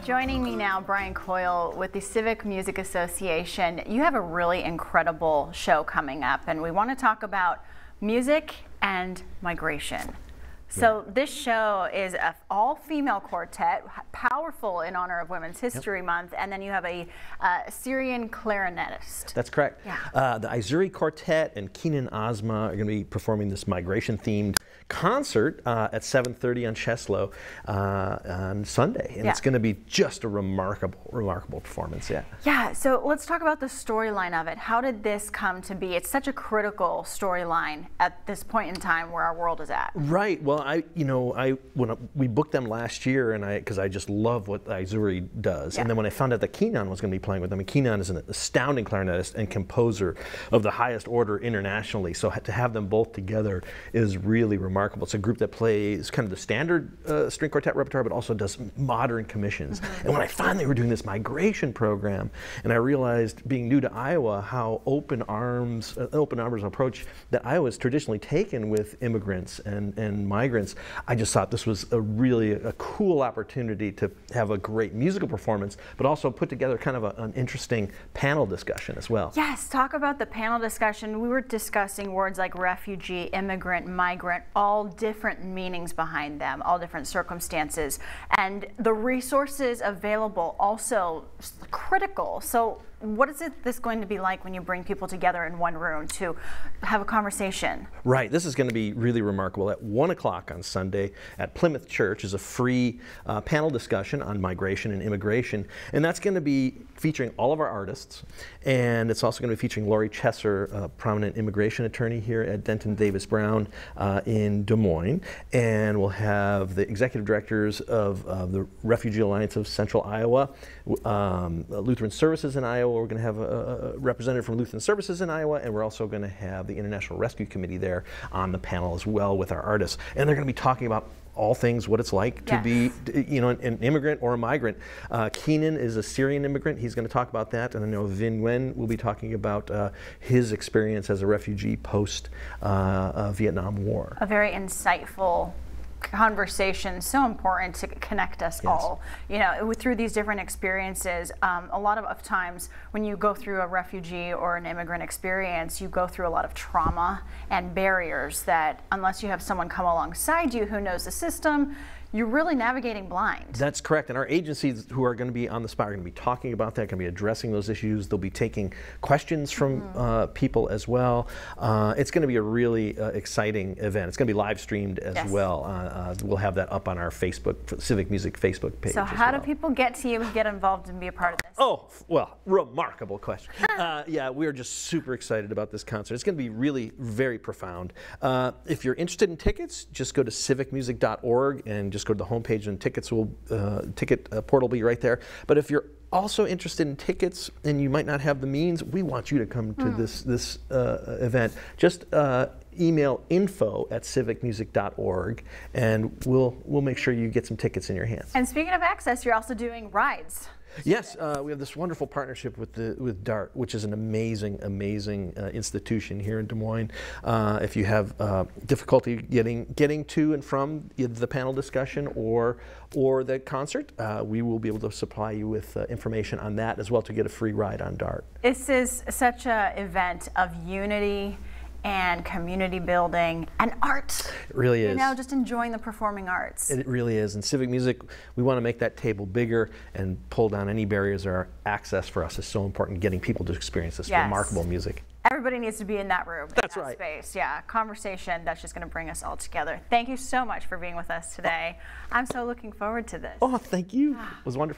Joining me now, Brian Coyle with the Civic Music Association. You have a really incredible show coming up, and we want to talk about music and migration. So this show is an all-female quartet, powerful in honor of Women's History Month, and then you have a Syrian clarinetist. That's correct. Yeah. The Aizuri Quartet and Kinan Azhmeh are going to be performing this migration-themed concert at 7:30 on Cheslow on Sunday, and it's going to be just a remarkable performance. Yeah. So let's talk about the storyline of it. How did this come to be? It's such a critical storyline at this point in time where our world is at. Right. Well, when we booked them last year, and because I just love what Aizuri does, and then when I found out that Kinan was going to be playing with them, and Kinan is an astounding clarinetist and composer of the highest order internationally, so to have them both together is really remarkable. It's a group that plays kind of the standard string quartet repertoire, but also does modern commissions. And when I finally were doing this migration program, and I realized, being new to Iowa, how open arms approach that Iowa has traditionally taken with immigrants and migrants, I just thought this was really a cool opportunity to have a great musical performance, but also put together kind of an interesting panel discussion as well. Yes, talk about the panel discussion. We were discussing words like refugee, immigrant, migrant, all different meanings behind them, all different circumstances, and the resources available also critical. So what is this going to be like when you bring people together in one room to have a conversation? Right. This is going to be really remarkable. At 1 o'clock on Sunday at Plymouth Church is a free panel discussion on migration and immigration, and that's going to be featuring all of our artists, and it's also going to be featuring Lori Chesser, a prominent immigration attorney here at Denton Davis Brown in Des Moines, and we'll have the executive directors of the Refugee Alliance of Central Iowa, Lutheran Services in Iowa. We're going to have a representative from Lutheran Services in Iowa, and we're also going to have the International Rescue Committee there on the panel as well with our artists. And they're going to be talking about all things, what it's like to be, an immigrant or a migrant. Kinan is a Syrian immigrant. He's going to talk about that, and I know Vinh Nguyen will be talking about his experience as a refugee post Vietnam War. A very insightful conversation, so important to connect us all. You know, through these different experiences, a lot of times when you go through a refugee or an immigrant experience, you go through a lot of trauma and barriers that, unless you have someone come alongside you who knows the system, you're really navigating blind. That's correct, and our agencies who are going to be on the spot are going to be talking about that, going to be addressing those issues. They'll be taking questions from people as well. It's going to be a really exciting event. It's going to be live streamed as well. We'll have that up on our Facebook, Civic Music Facebook page. So how do people get to you and get involved and be a part of this? Oh, well, remarkable question. Yeah, we are just super excited about this concert. It's going to be really very profound. If you're interested in tickets, just go to civicmusic.org and just go to the homepage, and tickets will ticket portal will be right there. But if you're also interested in tickets and you might not have the means, we want you to come to this event. Just email info@civicmusic.org, and we'll make sure you get some tickets in your hands. And speaking of access, you're also doing rides. Yes, we have this wonderful partnership with DART, which is an amazing institution here in Des Moines. If you have difficulty getting to and from either the panel discussion or the concert, we will be able to supply you with information on that as well to get a free ride on DART. This is such an event of unity and community building and art. It really is. You know, just enjoying the performing arts. It really is. In Civic Music, we want to make that table bigger and pull down any barriers. Our access for us is so important, getting people to experience this remarkable music. Everybody needs to be in that room, that's in that space. Yeah, conversation that's just going to bring us all together. Thank you so much for being with us today. I'm so looking forward to this. Oh, thank you. It was wonderful.